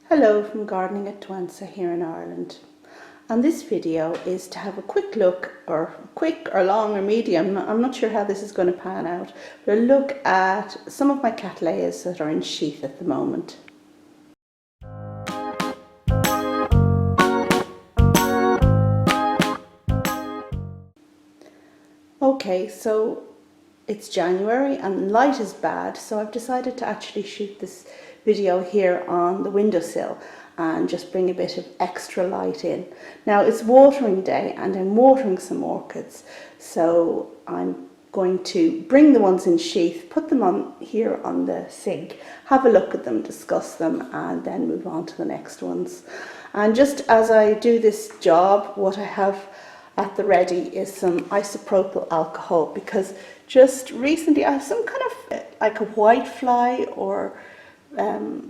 Hello from Gardening at Douentza here in Ireland. And this video is to have a quick look, or quick or long or medium, I'm not sure how this is going to pan out, but a look at some of my cattleyas that are in sheath at the moment. Okay, so it's January and light is bad, so I've decided to actually shoot this video here on the windowsill and just bring a bit of extra light in. Now it's watering day and I'm watering some orchids, so I'm going to bring the ones in sheath, put them on here on the sink, have a look at them, discuss them, and then move on to the next ones. And just as I do this job, what I have at the ready is some isopropyl alcohol, because just recently I have some kind of like a whitefly or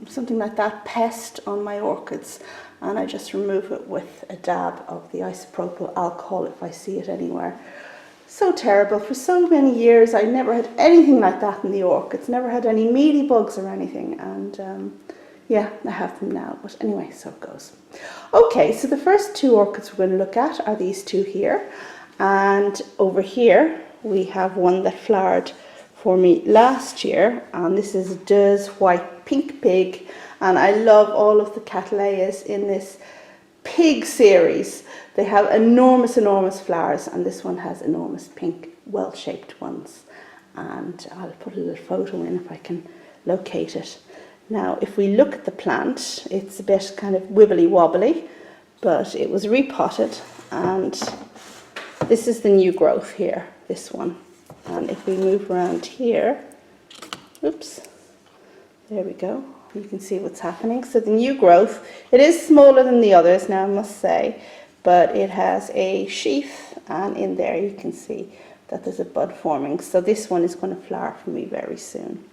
something like that pest on my orchids, and I just remove it with a dab of the isopropyl alcohol if I see it anywhere. So terrible. For so many years I never had anything like that in the orchids, never had any mealybugs or anything, and yeah, I have them now, but anyway, so it goes. Okay, so the first two orchids we're going to look at are these two here, and over here we have one that flowered for me last year, and this is De's White Pink Pig, and I love all of the cattleyas in this pig series. They have enormous flowers, and this one has enormous pink well-shaped ones, and I'll put a little photo in if I can locate it. Now, if we look at the plant, it's a bit kind of wibbly wobbly, but it was repotted, and this is the new growth here, this one. And if we move around here, oops, there we go, you can see what's happening. So the new growth, it is smaller than the others now, I must say, but it has a sheath, and in there you can see that there's a bud forming. So this one is going to flower for me very soon,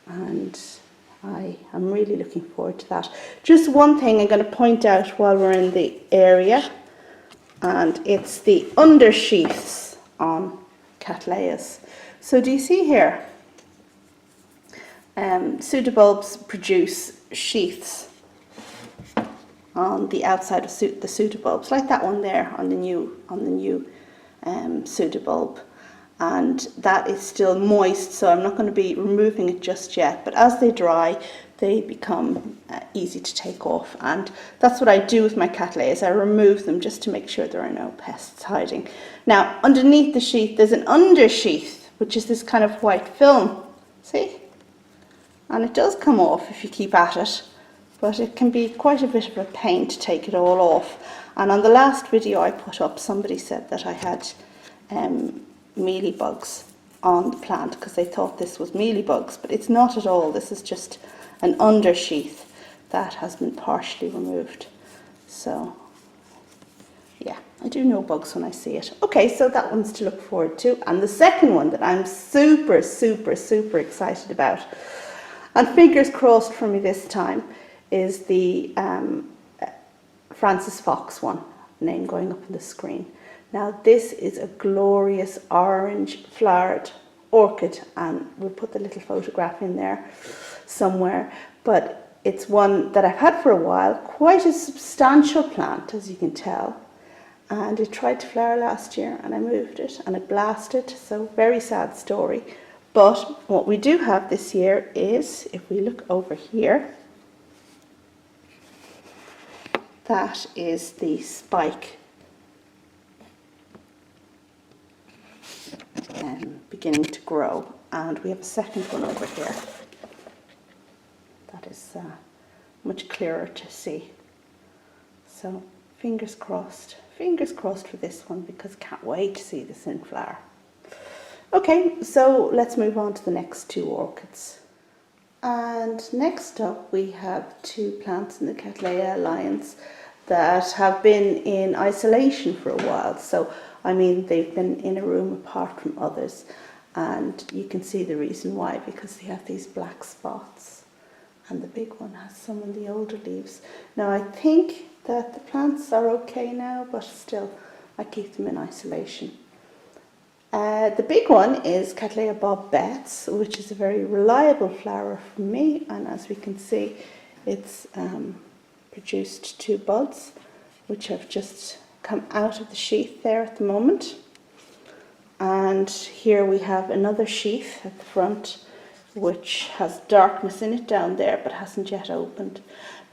and I am really looking forward to that. Just one thing I'm going to point out while we're in the area, and it's the undersheaths on cattleyas. So do you see here? Pseudobulbs produce sheaths on the outside of the pseudobulbs, like that one there on the new pseudobulb. And that is still moist, so I'm not going to be removing it just yet, but as they dry they become easy to take off, and that's what I do with my cattleyas. I remove them just to make sure there are no pests hiding. Now underneath the sheath there's an undersheath, which is this kind of white film, see, and it does come off if you keep at it, but it can be quite a bit of a pain to take it all off. And on the last video I put up, somebody said that I had mealybugs on the plant because they thought this was mealybugs, but it's not at all. This is just an undersheath that has been partially removed. So yeah, I do know bugs when I see it. Okay, so that one's to look forward to. And the second one that I'm super excited about, and fingers crossed for me this time, is the Frances Fox one, name going up on the screen. Now this is a glorious orange flowered orchid, and we'll put the little photograph in there somewhere, but it's one that I've had for a while, quite a substantial plant as you can tell, and it tried to flower last year and I moved it and it blasted, so very sad story. But what we do have this year is, if we look over here, that is the spike beginning to grow, and we have a second one over here that is much clearer to see. So fingers crossed for this one, because I can't wait to see this in flower. Okay, so let's move on to the next two orchids. And next up we have two plants in the Cattleya Alliance that have been in isolation for a while. So I mean, they've been in a room apart from others, and you can see the reason why, because they have these black spots, and the big one has some of the older leaves. Now I think that the plants are okay now, but still I keep them in isolation. The big one is Cattleya Bob Betts, which is a very reliable flower for me, and as we can see, it's produced 2 buds, which have just come out of the sheath there at the moment. And here we have another sheath at the front, which has darkness in it down there, but hasn't yet opened.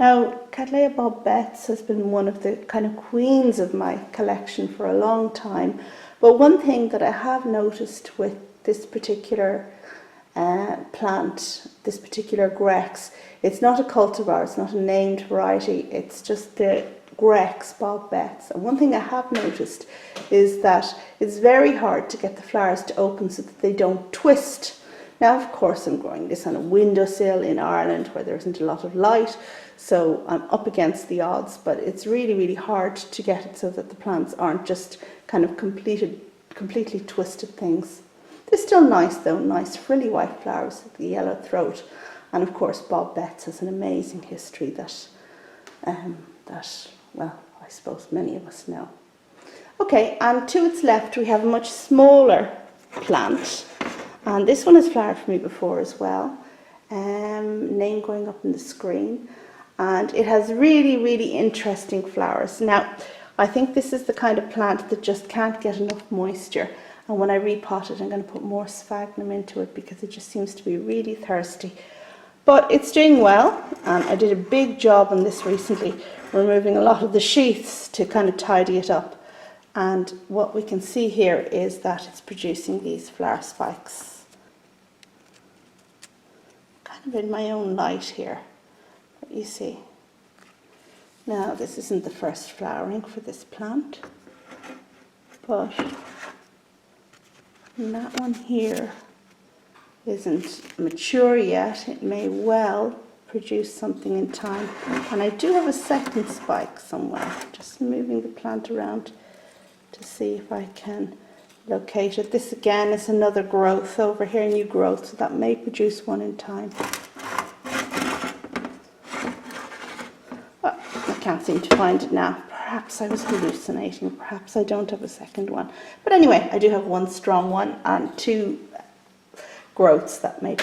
Now, Cattleya Bob Betts has been one of the kind of queens of my collection for a long time. But one thing that I have noticed with this particular plant, this particular Grex, it's not a cultivar, it's not a named variety, it's just the Grex Bob Betts. And one thing I have noticed is that it's very hard to get the flowers to open so that they don't twist. Now, of course, I'm growing this on a windowsill in Ireland where there isn't a lot of light, so I'm up against the odds, but it's really, really hard to get it so that the plants aren't just kind of completely twisted things. They're still nice though, nice frilly white flowers with the yellow throat. And of course, Bob Betts has an amazing history that, well, I suppose many of us know. Okay, and to its left we have a much smaller plant. And this one has flowered for me before as well. Name going up on the screen. And it has really, really interesting flowers. Now, I think this is the kind of plant that just can't get enough moisture. And when I repot it, I'm going to put more sphagnum into it because it just seems to be really thirsty. But it's doing well. And I did a big job on this recently, removing a lot of the sheaths to kind of tidy it up. And what we can see here is that it's producing these flower spikes. Kind of in my own light here, but you see. Now, this isn't the first flowering for this plant, but that one here isn't mature yet. It may well produce something in time. And I do have a second spike somewhere. Just moving the plant around to see if I can locate it. This again is another growth over here, new growth, so that may produce one in time. Oh, I can't seem to find it now. Perhaps I was hallucinating, perhaps I don't have a second one. But anyway, I do have one strong one and 2 growths that may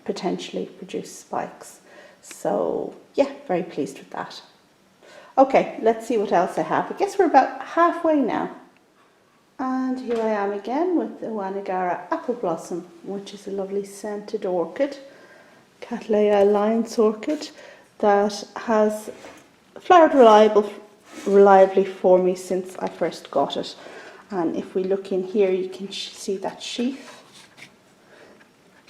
potentially produce spikes. So yeah, very pleased with that. Okay, let's see what else I have. I guess we're about halfway now. And here I am again with the Iwanagaara Appleblossom, which is a lovely scented orchid, Cattleya alliance orchid, that has flowered reliably for me since I first got it. And if we look in here, you can see that sheath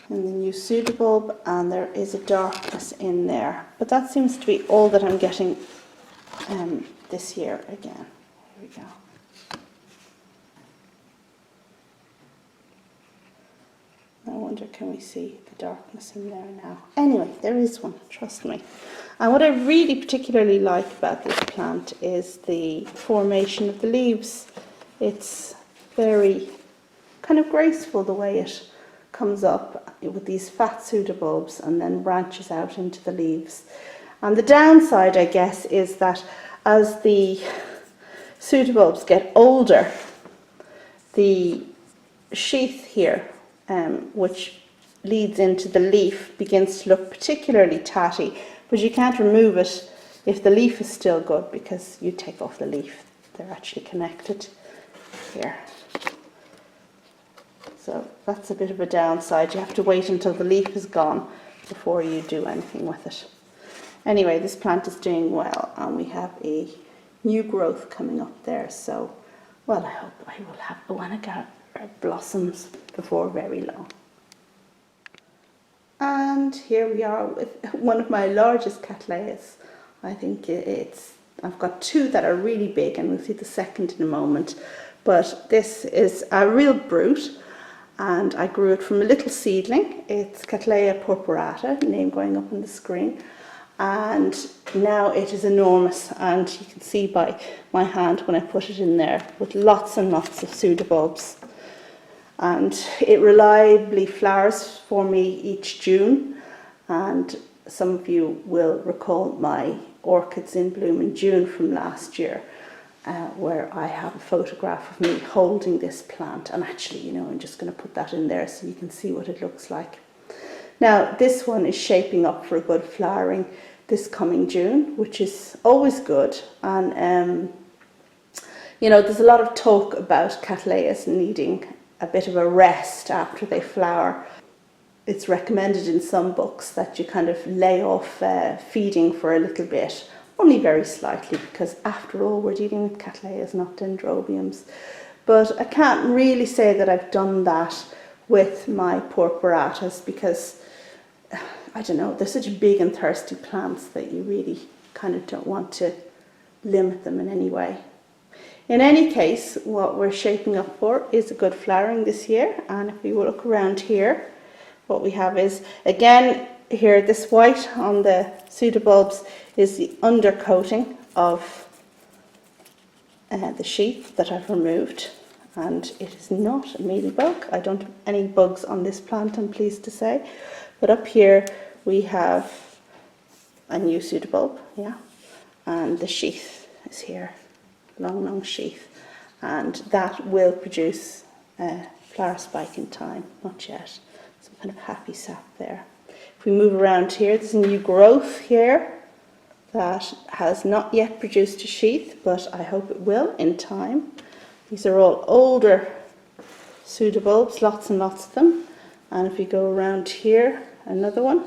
in the new pseudobulb, and there is a darkness in there. But that seems to be all that I'm getting this year again. Here we go. I wonder, can we see the darkness in there now? Anyway, there is one, trust me. And what I really particularly like about this plant is the formation of the leaves. It's very kind of graceful the way it comes up with these fat pseudobulbs and then branches out into the leaves. And the downside, I guess, is that as the pseudobulbs get older, the sheath here, which leads into the leaf, begins to look particularly tatty, but you can't remove it if the leaf is still good because you take off the leaf. They're actually connected here. So that's a bit of a downside. You have to wait until the leaf is gone before you do anything with it. Anyway, this plant is doing well, and we have a new growth coming up there. So, well, I hope I will have Iwanagaara blossoms before very long. And here we are with one of my largest cattleyas. I think I've got 2 that are really big, and we'll see the second in a moment. But this is a real brute, and I grew it from a little seedling. It's Cattleya Purpurata, name going up on the screen. And now it is enormous, and you can see by my hand when I put it in there with lots and lots of pseudobulbs. And it reliably flowers for me each June, and some of you will recall my orchids in bloom in June from last year, where I have a photograph of me holding this plant. And actually, I'm just going to put that in there so you can see what it looks like. Now, this one is shaping up for a good flowering this coming June, which is always good. And you know, there's a lot of talk about cattleyas needing a bit of a rest after they flower. It's recommended in some books that you kind of lay off feeding for a little bit, only very slightly, because after all we're dealing with cattleyas, not dendrobiums. But I can't really say that I've done that with my purpuratas, because I don't know, they're such big and thirsty plants that you really kind of don't want to limit them in any way. In any case, what we're shaping up for is a good flowering this year. And if we look around here, what we have is, again, here this white on the pseudobulbs is the undercoating of the sheath that I've removed. And it is not a mealybug. I don't have any bugs on this plant, I'm pleased to say. But up here we have a new pseudobulb, yeah, and the sheath is here. Long sheath, and that will produce a flower spike in time, not yet. Some kind of happy sap there. If we move around here, there's a new growth here that has not yet produced a sheath, but I hope it will in time. These are all older pseudobulbs, lots and lots of them. And if we go around here, another one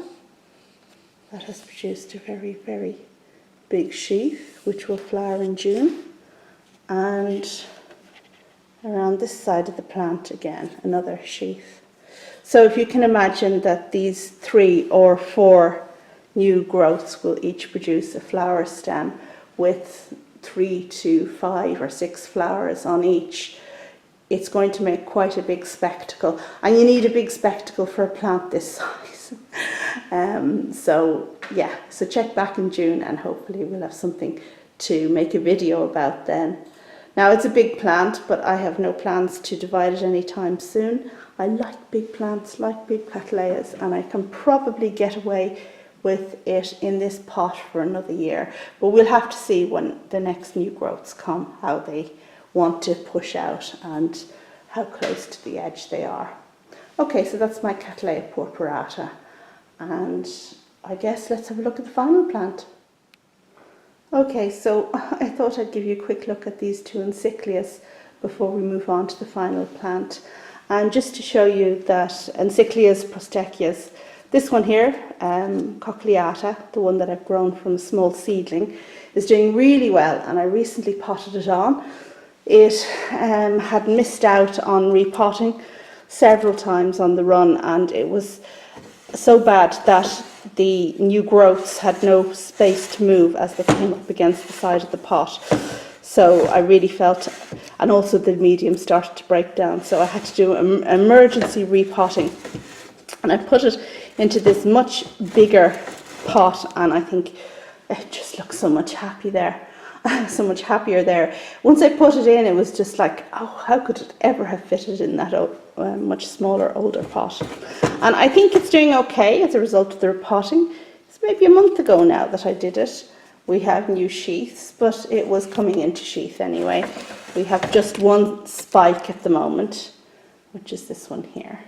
that has produced a very, very big sheath, which will flower in June. And around this side of the plant again, another sheath. So if you can imagine that these 3 or 4 new growths will each produce a flower stem with 3 to 5 or 6 flowers on each, it's going to make quite a big spectacle. And you need a big spectacle for a plant this size. So yeah, so check back in June and hopefully we'll have something to make a video about then. Now it's a big plant, but I have no plans to divide it anytime soon. I like big plants, like big cattleyas, and I can probably get away with it in this pot for another year. But we'll have to see when the next new growths come, how they want to push out and how close to the edge they are. Okay, so that's my Cattleya purpurata. And I guess let's have a look at the final plant. Okay, so I thought I'd give you a quick look at these 2 Encyclias before we move on to the final plant. And just to show you that Encyclias, Prosthecheas, this one here, cochleata, the one that I've grown from a small seedling, is doing really well, and I recently potted it on. It had missed out on repotting several times on the run, and it was so bad that the new growths had no space to move as they came up against the side of the pot. So I really felt, and also the medium started to break down, so I had to do an emergency repotting. And I put it into this much bigger pot, and I think it just looks so much happier there. Once I put it in, it was just like, oh, how could it ever have fitted in that much smaller, older pot? And I think it's doing okay as a result of the repotting. It's maybe a month ago now that I did it. We have new sheaths, but it was coming into sheath anyway. We have just one spike at the moment, which is this one here.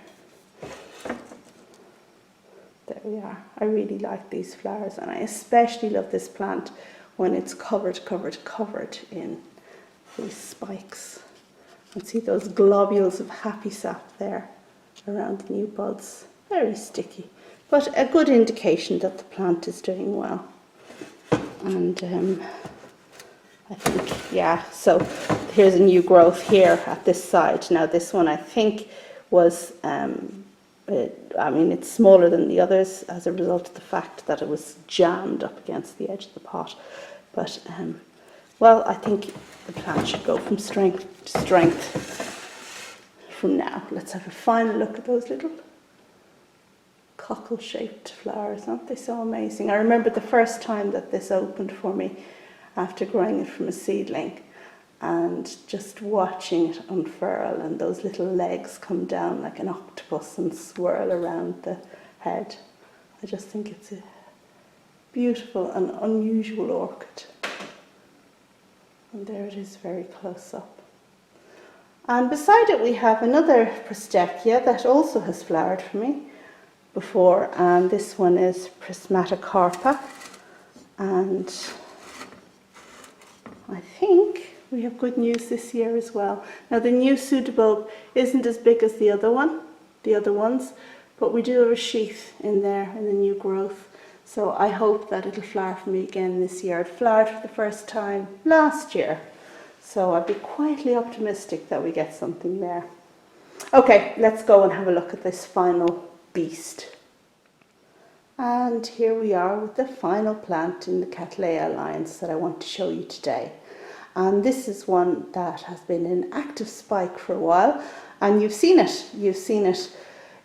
There we are. I really like these flowers, and I especially love this plant when it's covered in these spikes. And see those globules of happy sap there around the new buds. Very sticky, but a good indication that the plant is doing well. And I think, yeah, so here's a new growth here at this side. Now this one I think was, I mean, it's smaller than the others as a result of the fact that it was jammed up against the edge of the pot. But, well, I think the plant should go from strength to strength from now. Let's have a final look at those little cockle-shaped flowers. Aren't they so amazing? I remember the first time that this opened for me after growing it from a seedling, and just watching it unfurl and those little legs come down like an octopus and swirl around the head. I just think it's a beautiful and unusual orchid. And there it is, very close up. And beside it we have another Prosthechea that also has flowered for me before, and this one is prismatocarpa. And I think we have good news this year as well. Now the new pseudobulb isn't as big as the other ones, but we do have a sheath in there in the new growth. So I hope that it'll flower for me again this year. It flowered for the first time last year. So I'd be quietly optimistic that we get something there. Okay, let's go and have a look at this final beast. And here we are with the final plant in the Cattleya alliance that I want to show you today. And this is one that has been in active spike for a while, and you've seen it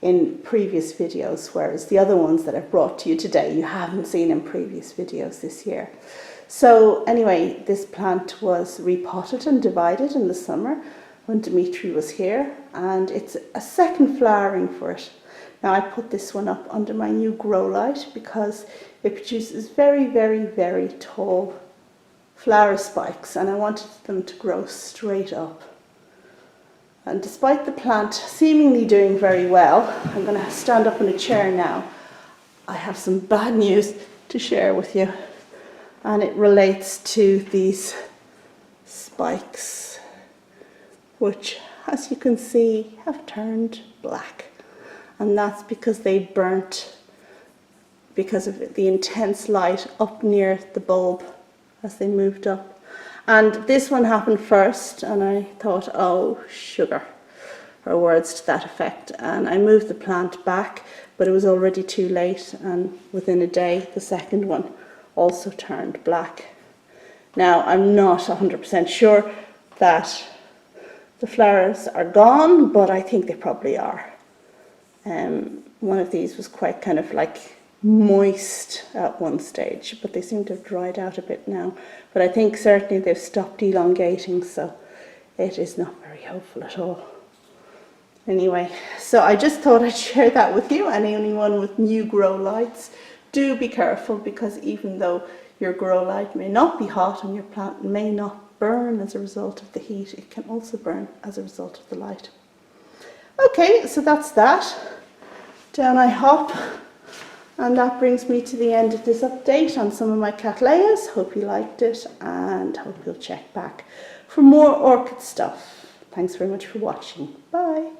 in previous videos, whereas the other ones that I've brought to you today you haven't seen in previous videos this year. So anyway, this plant was repotted and divided in the summer when Dimitri was here, and it's a second flowering for it. Now I put this one up under my new grow light because it produces very, very, very tall flower spikes, and I wanted them to grow straight up. And despite the plant seemingly doing very well, I'm going to stand up in a chair now. I have some bad news to share with you, and it relates to these spikes, which, as you can see, have turned black. And that's because they burnt because of the intense light up near the bulb as they moved up. And this one happened first, and I thought, oh, sugar, or words to that effect. And I moved the plant back, but it was already too late, and within a day the second one also turned black. Now I'm not 100% sure that the flowers are gone, but I think they probably are. One of these was quite kind of like moist at one stage, but they seem to have dried out a bit now. But I think certainly they've stopped elongating, so it is not very hopeful at all. Anyway, so I just thought I'd share that with you. And anyone with new grow lights, do be careful, because even though your grow light may not be hot and your plant may not burn as a result of the heat, it can also burn as a result of the light. Okay, so that's that. Down I hop, and that brings me to the end of this update on some of my Cattleyas. Hope you liked it, and hope you'll check back for more orchid stuff. Thanks very much for watching. Bye.